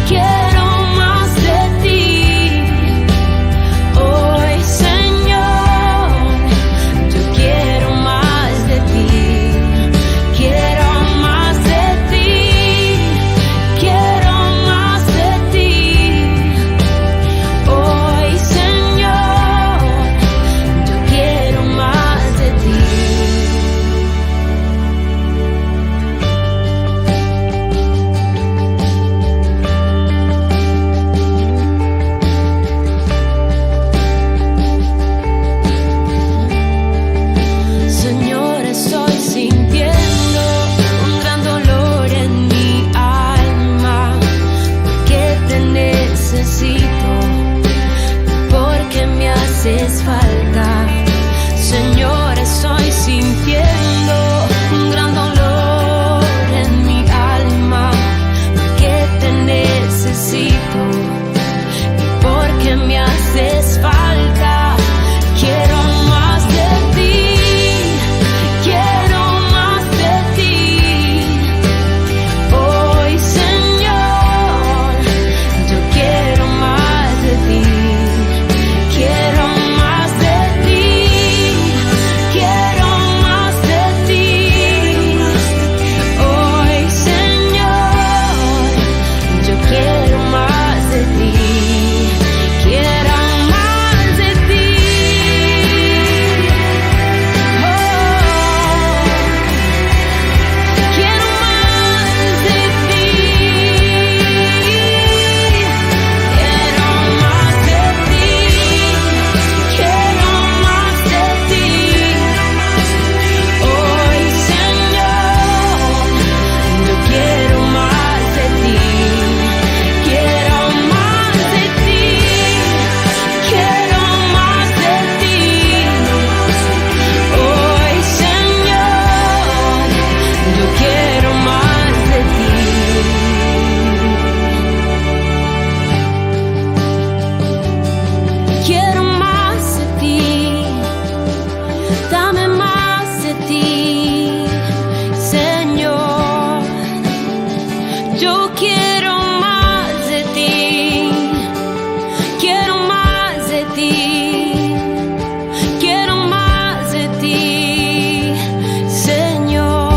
Quiero más de ti, hoy Señor, yo quiero más de ti, quiero más de ti, quiero más de ti, hoy Señor, yo quiero más de ti. Yo quiero más de ti, quiero más de ti, quiero más de ti, Señor.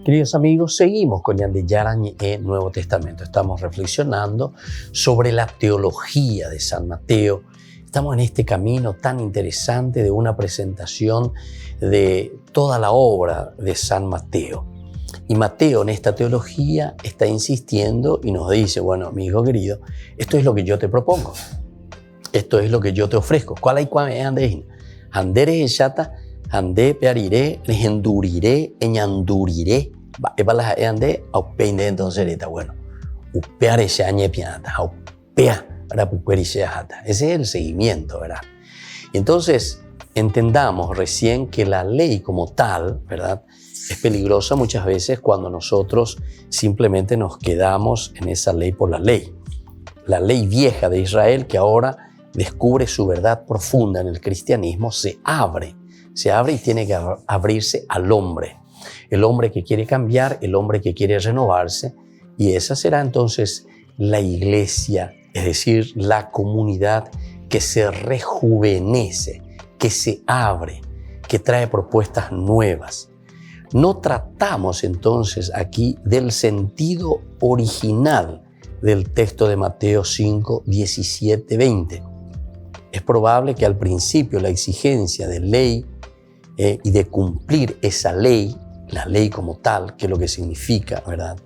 Queridos amigos, seguimos con Ñande Yarañ en Nuevo Testamento. Estamos reflexionando sobre la teología de San Mateo. Estamos en este camino tan interesante de una presentación de toda la obra de San Mateo. Y Mateo en esta teología está insistiendo y nos dice, bueno, mi hijo querido, esto es lo que yo te propongo. Esto es lo que yo te ofrezco. ¿Cuál hay cuál ande? Andere yata, ande peariré, enduriré, eñanduriré. Ebalas ande, aupeinde entonces está bueno. Upeare se añe pianata, aupea. Ese es el seguimiento, ¿verdad? Entonces, entendamos recién que la ley como tal, ¿verdad?, es peligrosa muchas veces cuando nosotros simplemente nos quedamos en esa ley por la ley. La ley vieja de Israel, que ahora descubre su verdad profunda en el cristianismo, se abre y tiene que abrirse al hombre. El hombre que quiere cambiar, el hombre que quiere renovarse, y esa será entonces la iglesia, es decir, la comunidad que se rejuvenece, que se abre, que trae propuestas nuevas. No tratamos entonces aquí del sentido original del texto de Mateo 5, 17, 20. Es probable que al principio la exigencia de ley y de cumplir esa ley, la ley como tal, que es lo que significa, ¿verdad?,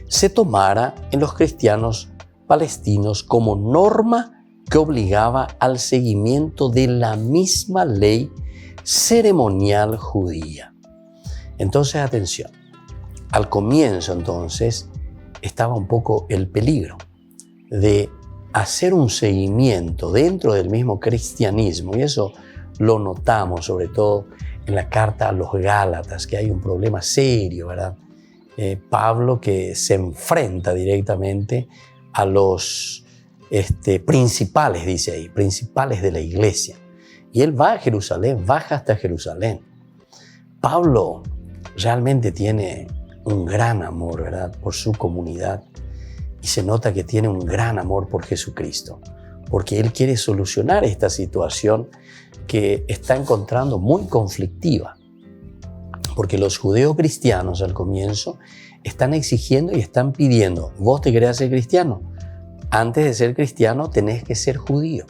se tomara en los cristianos palestinos como norma que obligaba al seguimiento de la misma ley ceremonial judía. Entonces, atención, al comienzo entonces estaba un poco el peligro de hacer un seguimiento dentro del mismo cristianismo, y eso lo notamos sobre todo en la carta a los Gálatas, que hay un problema serio, ¿verdad? Pablo que se enfrenta directamente a los principales, dice ahí, principales de la iglesia. Y él va a Jerusalén, baja hasta Jerusalén. Pablo realmente tiene un gran amor, ¿verdad?, por su comunidad, y se nota que tiene un gran amor por Jesucristo, porque él quiere solucionar esta situación que está encontrando muy conflictiva, porque los judeos cristianos al comienzo están exigiendo y están pidiendo, vos te querés ser cristiano, antes de ser cristiano tenés que ser judío,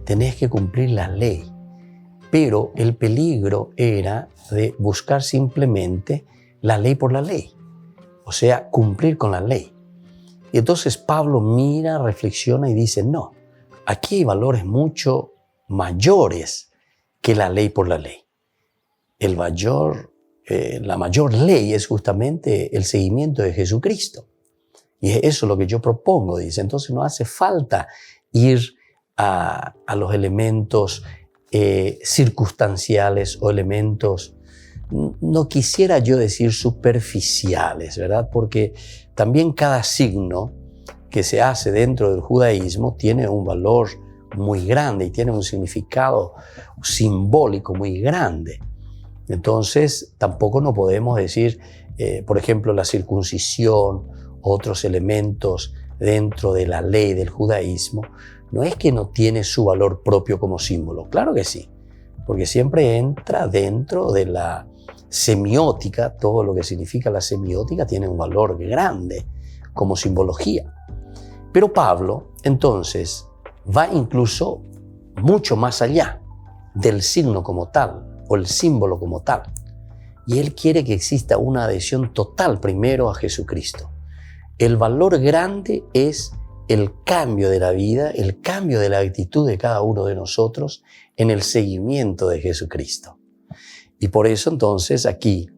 tenés que cumplir la ley. Pero el peligro era de buscar simplemente la ley por la ley, o sea, cumplir con la ley. Y entonces Pablo mira, reflexiona y dice, no, aquí hay valores mucho mayores que la ley por la ley. La mayor ley es justamente el seguimiento de Jesucristo. Y eso es lo que yo propongo, dice. Entonces no hace falta ir a los elementos circunstanciales o elementos, no quisiera yo decir superficiales, ¿verdad? Porque también cada signo que se hace dentro del judaísmo tiene un valor muy grande y tiene un significado simbólico muy grande. Entonces tampoco no podemos decir, por ejemplo, la circuncisión, otros elementos dentro de la ley del judaísmo, no es que no tiene su valor propio como símbolo, claro que sí, porque siempre entra dentro de la semiótica, todo lo que significa la semiótica tiene un valor grande como simbología. Pero Pablo, entonces, va incluso mucho más allá del signo como tal o el símbolo como tal. Y él quiere que exista una adhesión total primero a Jesucristo. El valor grande es el cambio de la vida, el cambio de la actitud de cada uno de nosotros en el seguimiento de Jesucristo. Y por eso entonces aquí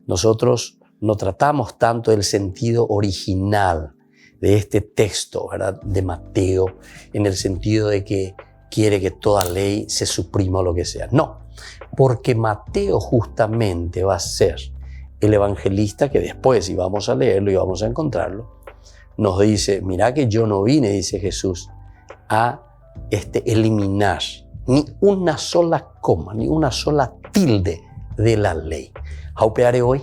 nosotros no tratamos tanto del sentido original de este texto, ¿verdad?, de Mateo, en el sentido de que quiere que toda ley se suprima o lo que sea. No, porque Mateo justamente va a ser el evangelista que después, y vamos a leerlo y vamos a encontrarlo, nos dice, mirá que yo no vine, dice Jesús, a eliminar ni una sola coma, ni una sola tilde de la ley. Jaupearé hoy,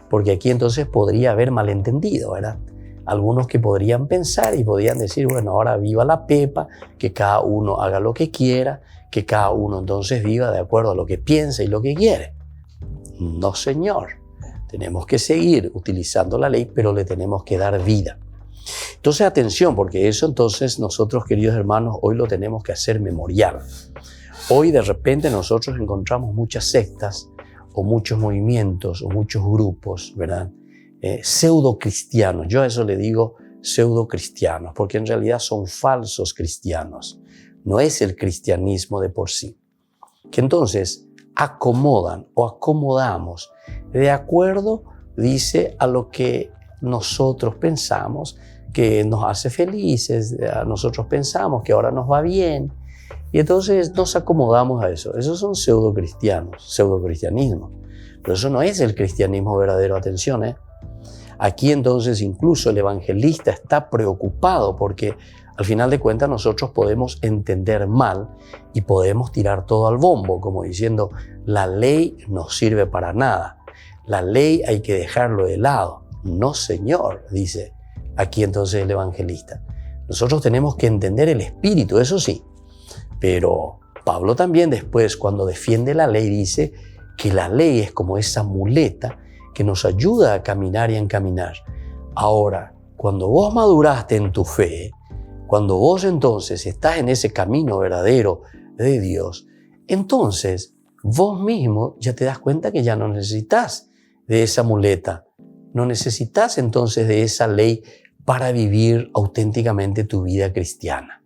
porque aquí entonces podría haber malentendido, ¿verdad? Algunos que podrían pensar y podrían decir, bueno, ahora viva la pepa, que cada uno haga lo que quiera, que cada uno entonces viva de acuerdo a lo que piensa y lo que quiere. No, señor. Tenemos que seguir utilizando la ley, pero le tenemos que dar vida. Entonces, atención, porque eso entonces nosotros, queridos hermanos, hoy lo tenemos que hacer memorial. Hoy de repente nosotros encontramos muchas sectas o muchos movimientos o muchos grupos, ¿verdad? Pseudo cristianos. Yo a eso le digo pseudo cristianos, porque en realidad son falsos cristianos. No es el cristianismo de por sí. Que entonces acomodan o acomodamos de acuerdo, dice, a lo que nosotros pensamos que nos hace felices, nosotros pensamos que ahora nos va bien, y entonces nos acomodamos a eso. Esos son pseudo cristianos, pseudo cristianismo. Pero eso no es el cristianismo verdadero, atención, ¿eh? Aquí entonces incluso el evangelista está preocupado porque al final de cuentas nosotros podemos entender mal y podemos tirar todo al bombo, como diciendo, la ley no sirve para nada. La ley hay que dejarlo de lado. No, señor, dice aquí entonces el evangelista. Nosotros tenemos que entender el espíritu, eso sí. Pero Pablo también después, cuando defiende la ley, dice que la ley es como esa muleta que nos ayuda a caminar y a encaminar. Ahora, cuando vos maduraste en tu fe, cuando vos entonces estás en ese camino verdadero de Dios, entonces vos mismo ya te das cuenta que ya no necesitas de esa muleta, no necesitas entonces de esa ley para vivir auténticamente tu vida cristiana.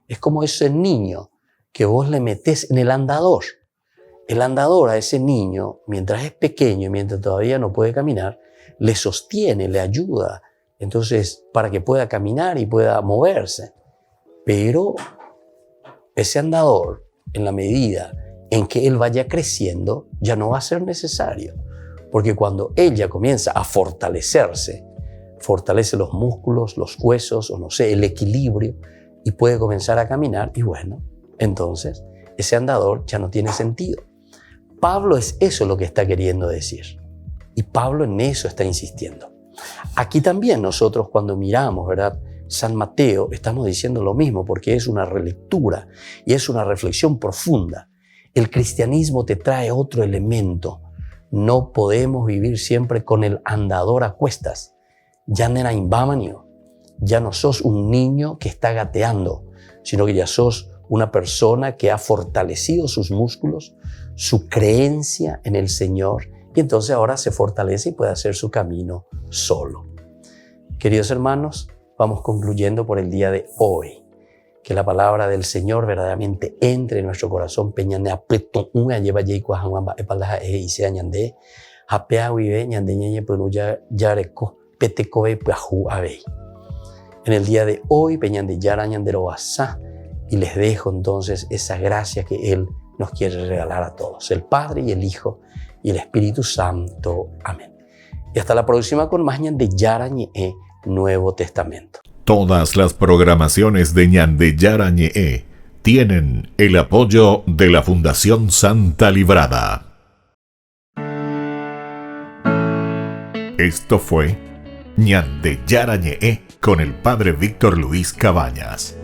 Es como ese niño que vos le metés en el andador. El andador a ese niño, mientras es pequeño y mientras todavía no puede caminar, le sostiene, le ayuda, entonces para que pueda caminar y pueda moverse. Pero ese andador, en la medida en que él vaya creciendo, ya no va a ser necesario. Porque cuando él ya comienza a fortalecerse, fortalece los músculos, los huesos, o no sé, el equilibrio, y puede comenzar a caminar, y bueno, entonces ese andador ya no tiene sentido. Pablo es eso lo que está queriendo decir. Y Pablo en eso está insistiendo. Aquí también nosotros cuando miramos, ¿verdad?, San Mateo, estamos diciendo lo mismo porque es una relectura y es una reflexión profunda. El cristianismo te trae otro elemento. No podemos vivir siempre con el andador a cuestas. Ya ya no sos un niño que está gateando, sino que ya sos una persona que ha fortalecido sus músculos, su creencia en el Señor, y entonces ahora se fortalece y puede hacer su camino solo. Queridos hermanos, vamos concluyendo por el día de hoy. Que la palabra del Señor verdaderamente entre en nuestro corazón. En el día de hoy, y les dejo entonces esa gracia que Él nos quiere regalar a todos, el Padre y el Hijo y el Espíritu Santo. Amén. Y hasta la próxima con más Ñande Yara Ñe'e Nuevo Testamento. Todas las programaciones de Ñande Yara Ñe'e tienen el apoyo de la Fundación Santa Librada. Esto fue Ñande Yara Ñe'e con el Padre Víctor Luis Cabañas.